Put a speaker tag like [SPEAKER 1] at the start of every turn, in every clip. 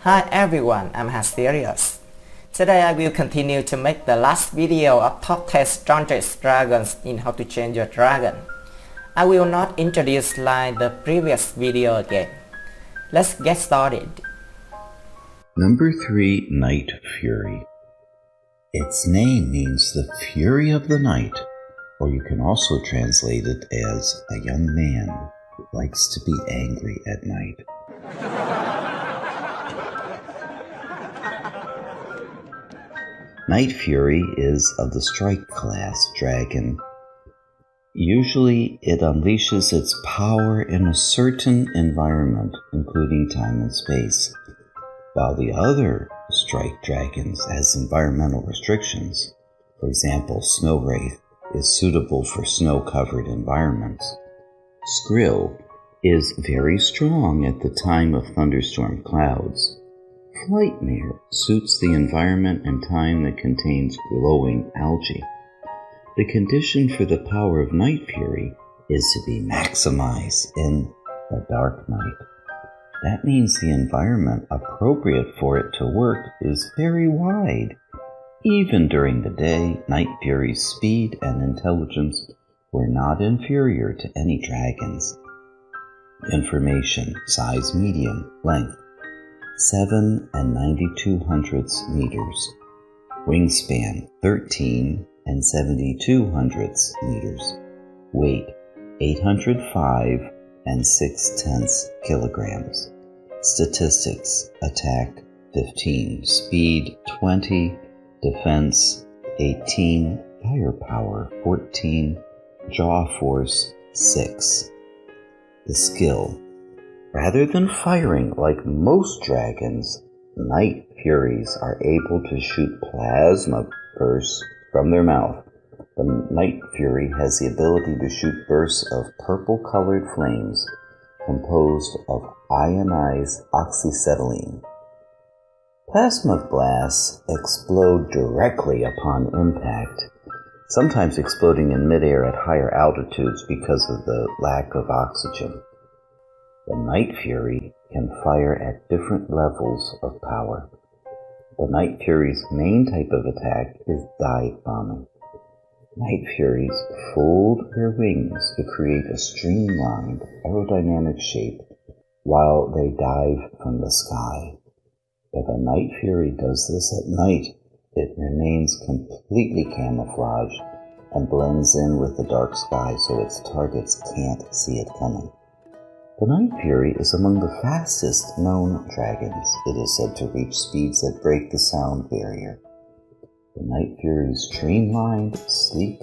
[SPEAKER 1] Hi everyone, I'm Hasterius. Today I will continue to make the last video of top 10 strongest dragons in How to Change Your Dragon. I will not introduce like the previous video again. Let's get started.
[SPEAKER 2] Number 3, Night Fury. Its name means the fury of the night, or you can also translate it as a young man who likes to be angry at night. Night Fury is of the Strike class dragon. Usually it unleashes its power in a certain environment, including time and space, while the other Strike dragons has environmental restrictions. For example, Snow Wraith is suitable for snow-covered environments. Skrill is very strong at the time of thunderstorm clouds. Flightmare suits the environment and time that contains glowing algae. The condition for the power of Night Fury is to be maximized in the dark night. That means the environment appropriate for it to work is very wide. Even during the day, Night Fury's speed and intelligence were not inferior to any dragons. Information: size medium, length 7 92/100 meters, wingspan 13 72/100 meters, weight 805 6/10 kilograms. Statistics: attack 15, speed 20, defense 18, firepower 14, jaw force 6. The skill: rather than firing like most dragons, Night Furies are able to shoot plasma bursts from their mouth. The Night Fury has the ability to shoot bursts of purple-colored flames composed of ionized oxyacetylene. Plasma blasts explode directly upon impact, sometimes exploding in midair at higher altitudes because of the lack of oxygen. The Night Fury can fire at different levels of power. The Night Fury's main type of attack is dive bombing. Night Furies fold their wings to create a streamlined, aerodynamic shape while they dive from the sky. If a Night Fury does this at night, it remains completely camouflaged and blends in with the dark sky so its targets can't see it coming. The Night Fury is among the fastest known dragons. It is said to reach speeds that break the sound barrier. The Night Fury's streamlined, sleek,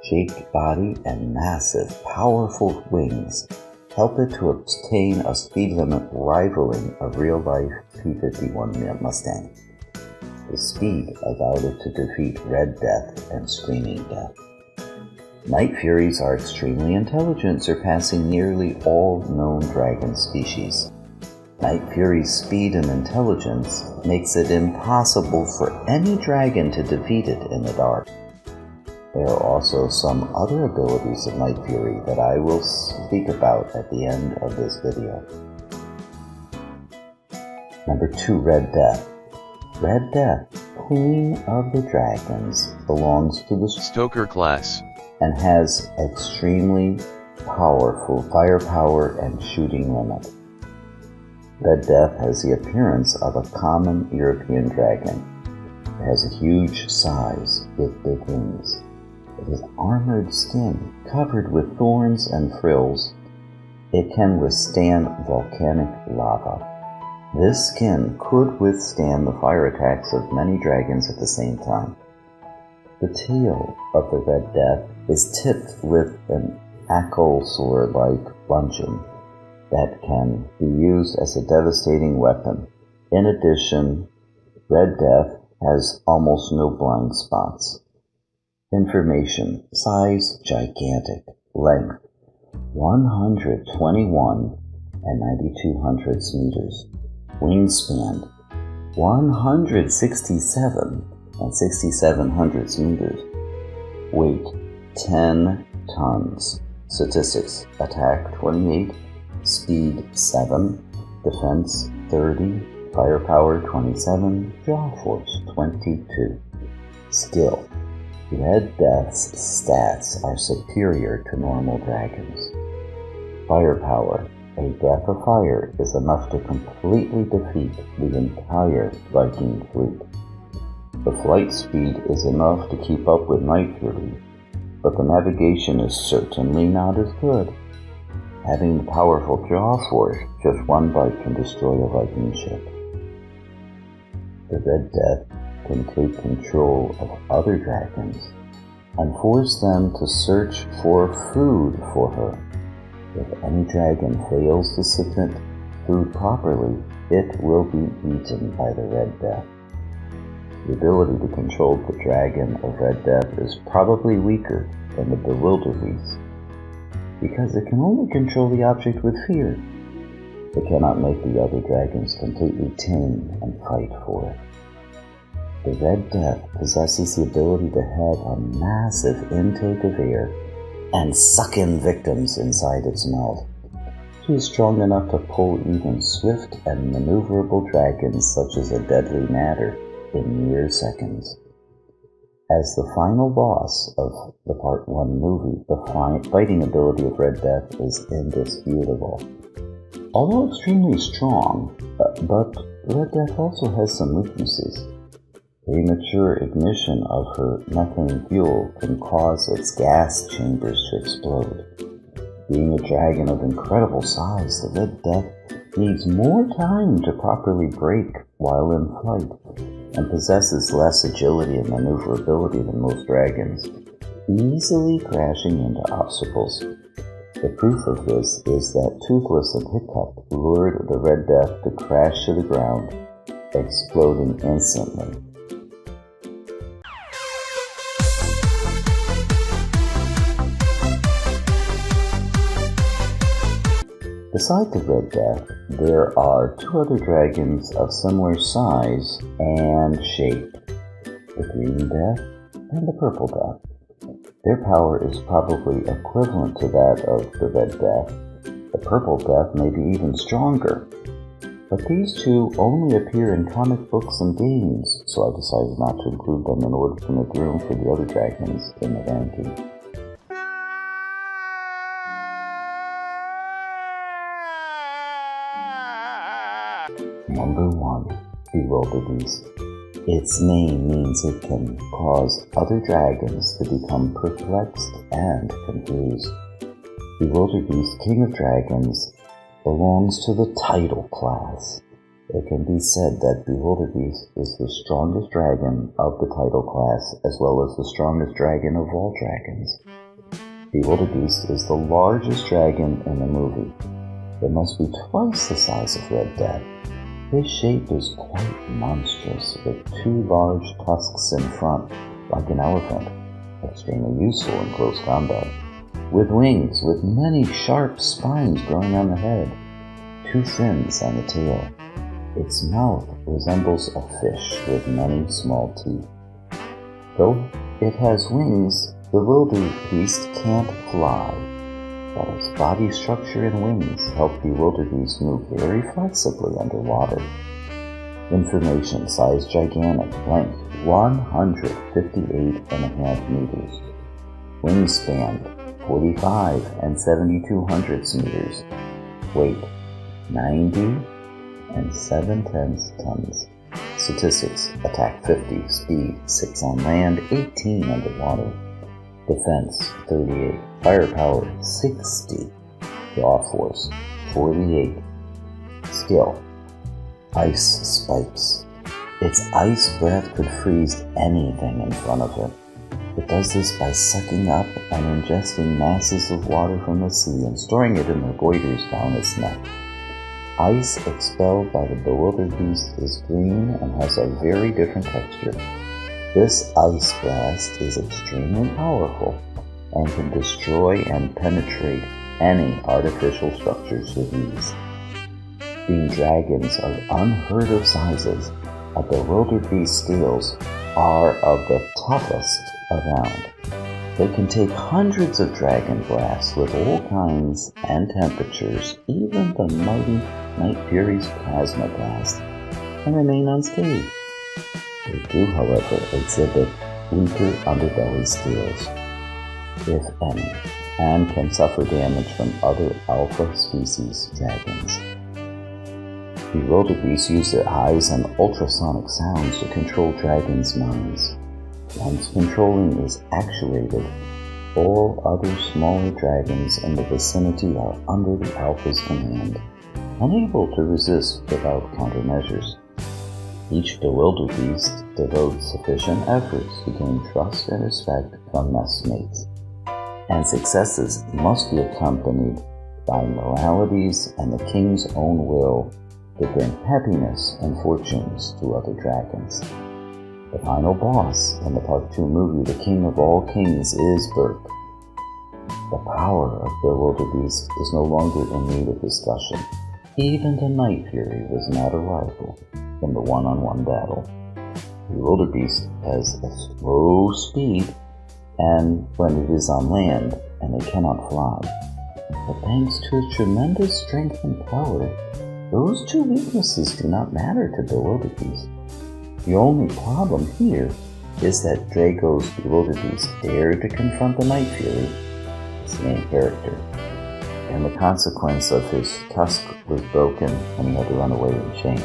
[SPEAKER 2] shaped body and massive, powerful wings help it to obtain a speed limit rivaling a real-life P-51 Mustang. The speed allowed it to defeat Red Death and Screaming Death. Night Furies are extremely intelligent, surpassing nearly all known dragon species. Night Fury's speed and intelligence makes it impossible for any dragon to defeat it in the dark. There are also some other abilities of Night Fury that I will speak about at the end of this video. Number 2, Red Death. Red Death, Queen of the Dragons, belongs to the
[SPEAKER 3] Stoker class
[SPEAKER 2] and has extremely powerful firepower and shooting limit. Red Death has the appearance of a common European dragon. It has a huge size with big wings. It has armored skin covered with thorns and frills. It can withstand volcanic lava. This skin could withstand the fire attacks of many dragons at the same time. The tail of the Red Death is tipped with an ankylosaur-like bludgeon that can be used as a devastating weapon. In addition, Red Death has almost no blind spots. Information: size gigantic, length 121 92/100 meters, wingspan 167 67/100 meters, weight 10 tons. Statistics: attack 28, speed 7, defense 30, Firepower 27, Jaw Force 22. Skill. Red Death's stats are superior to normal dragons. Firepower. A Death of Fire is enough to completely defeat the entire Viking fleet. The flight speed is enough to keep up with Night Fury, but the navigation is certainly not as good. Having the powerful Jaw Force, just one bite can destroy a Viking ship. The Red Death can take control of other dragons and force them to search for food for her. If any dragon fails to submit food properly, it will be eaten by the Red Death. The ability to control the dragon of Red Death is probably weaker than the Bewilderbeast, because it can only control the object with fear. It cannot make the other dragons completely tame and fight for it. The Red Death possesses the ability to have a massive intake of air and suck in victims inside its mouth. She is strong enough to pull even swift and maneuverable dragons such as a deadly Matter in mere seconds. As the final boss of the Part 1 movie, the fighting ability of Red Death is indisputable. Although extremely strong, but Red Death also has some weaknesses. Premature ignition of her methane fuel can cause its gas chambers to explode. Being a dragon of incredible size, the Red Death needs more time to properly brake while in flight, and possesses less agility and maneuverability than most dragons, easily crashing into obstacles. The proof of this is that Toothless and Hiccup lured the Red Death to crash to the ground, exploding instantly. Beside the Red Death, there are two other dragons of similar size and shape, the Green Death and the Purple Death. Their power is probably equivalent to that of the Red Death. The Purple Death may be even stronger, but these two only appear in comic books and games, so I decided not to include them in order to make room for the other dragons in the ranking. Number 1. Bewilderbeast. Its name means it can cause other dragons to become perplexed and confused. Bewilderbeast, King of Dragons, belongs to the Tidal class. It can be said that Bewilderbeast is the strongest dragon of the Tidal class, as well as the strongest dragon of all dragons. Bewilderbeast is the largest dragon in the movie. It must be twice the size of Red Death. His shape is quite monstrous, with two large tusks in front, like an elephant, extremely useful in close combat, with wings with many sharp spines growing on the head, two fins on the tail. Its mouth resembles a fish with many small teeth. Though it has wings, the Bewilderbeast can't fly, but its body structure and wings help Bewilderbeast move very flexibly underwater. Information: size gigantic, length 158.5 meters, wingspan 45 and 7200 meters, weight 90 and 7/10 tons. Statistics: attack 50, speed 6 on land, 18 underwater. Defense 38, firepower 60, Jaw Force 48. Skill: Ice Spikes. Its ice breath could freeze anything in front of it. It does this by sucking up and ingesting masses of water from the sea and storing it in the goiters down its neck. Ice expelled by the Bewilderbeast is green and has a very different texture. This ice blast is extremely powerful and can destroy and penetrate any artificial structures with ease. Being dragons of unheard of sizes, a Bewilderbeast's scales are of the toughest around. They can take hundreds of dragon blasts with all kinds and temperatures, even the mighty Night Fury's plasma blast. and remain unscathed. They do, however, exhibit weaker underbelly scales, if any, and can suffer damage from other alpha species dragons. The wildebeest use their eyes and ultrasonic sounds to control dragons' minds. Once controlling is actuated, all other smaller dragons in the vicinity are under the alpha's command, unable to resist without countermeasures. Each wildebeest devotes sufficient efforts to gain trust and respect from messmates, and successes must be accompanied by moralities and the king's own will to bring happiness and fortunes to other dragons. The final boss in the Part 2 movie, The King of All Kings, is Berk. The power of the wildebeest is no longer in need of discussion. Even the Night Fury was not a rival in the one-on-one battle. The wildebeest has a slow speed and when it is on land and it cannot fly. But thanks to its tremendous strength and power, those two weaknesses do not matter to the wildebeest. The only problem here is that Drago's wildebeest dared to confront the Night Fury, his main character, and the consequence of his tusk was broken and he had to run away in shame.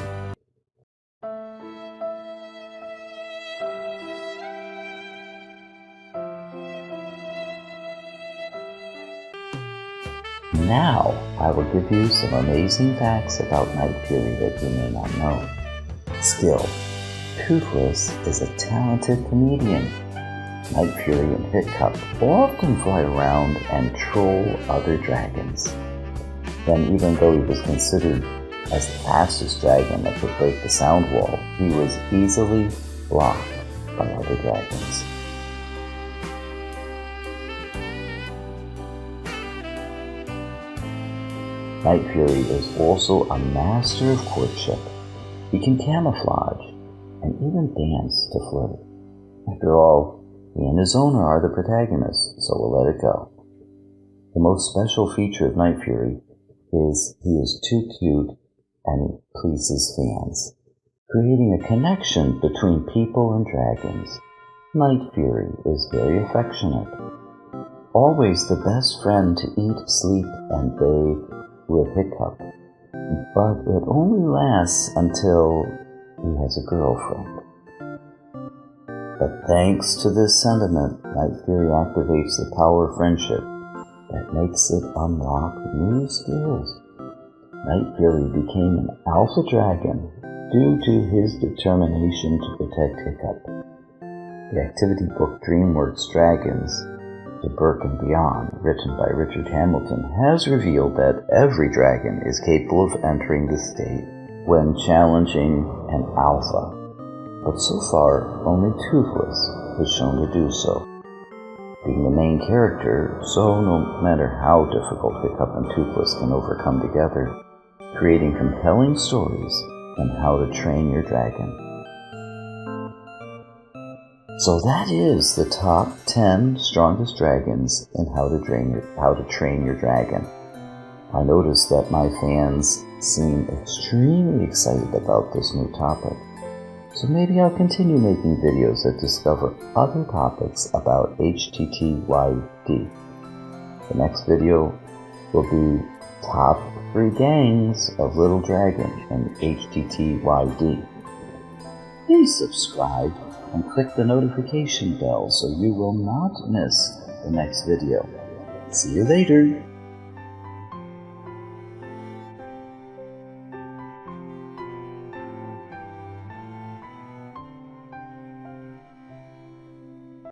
[SPEAKER 2] Now, I will give you some amazing facts about Night Fury that you may not know. Skill. Toothless is a talented comedian. Night Fury and Hiccup often fly around and troll other dragons. Then, even though he was considered as the fastest dragon that could break the sound wall, he was easily blocked by other dragons. Night Fury is also a master of courtship. He can camouflage and even dance to flirt. After all, he and his owner are the protagonists, so we'll let it go. The most special feature of Night Fury is he is too cute and he pleases fans, creating a connection between people and dragons. Night Fury is very affectionate, always the best friend to eat, sleep, and bathe with Hiccup, but it only lasts until he has a girlfriend. But thanks to this sentiment, Night Fury activates the power of friendship that makes it unlock new skills. Night Fury became an alpha dragon due to his determination to protect Hiccup. The activity book DreamWorks Dragons, To Berk and Beyond, written by Richard Hamilton, has revealed that every dragon is capable of entering this state when challenging an alpha, but so far only Toothless was shown to do so. Being the main character, so no matter how difficult Hiccup and Toothless can overcome together, creating compelling stories on how to train your dragon. So that is the top 10 strongest dragons and how to train your dragon. I noticed that my fans seem extremely excited about this new topic. So maybe I'll continue making videos that discover other topics about HTTYD. The next video will be top 3 gangs of Little Dragon and HTTYD. Please subscribe and click the notification bell so you will not miss the next video. See you later!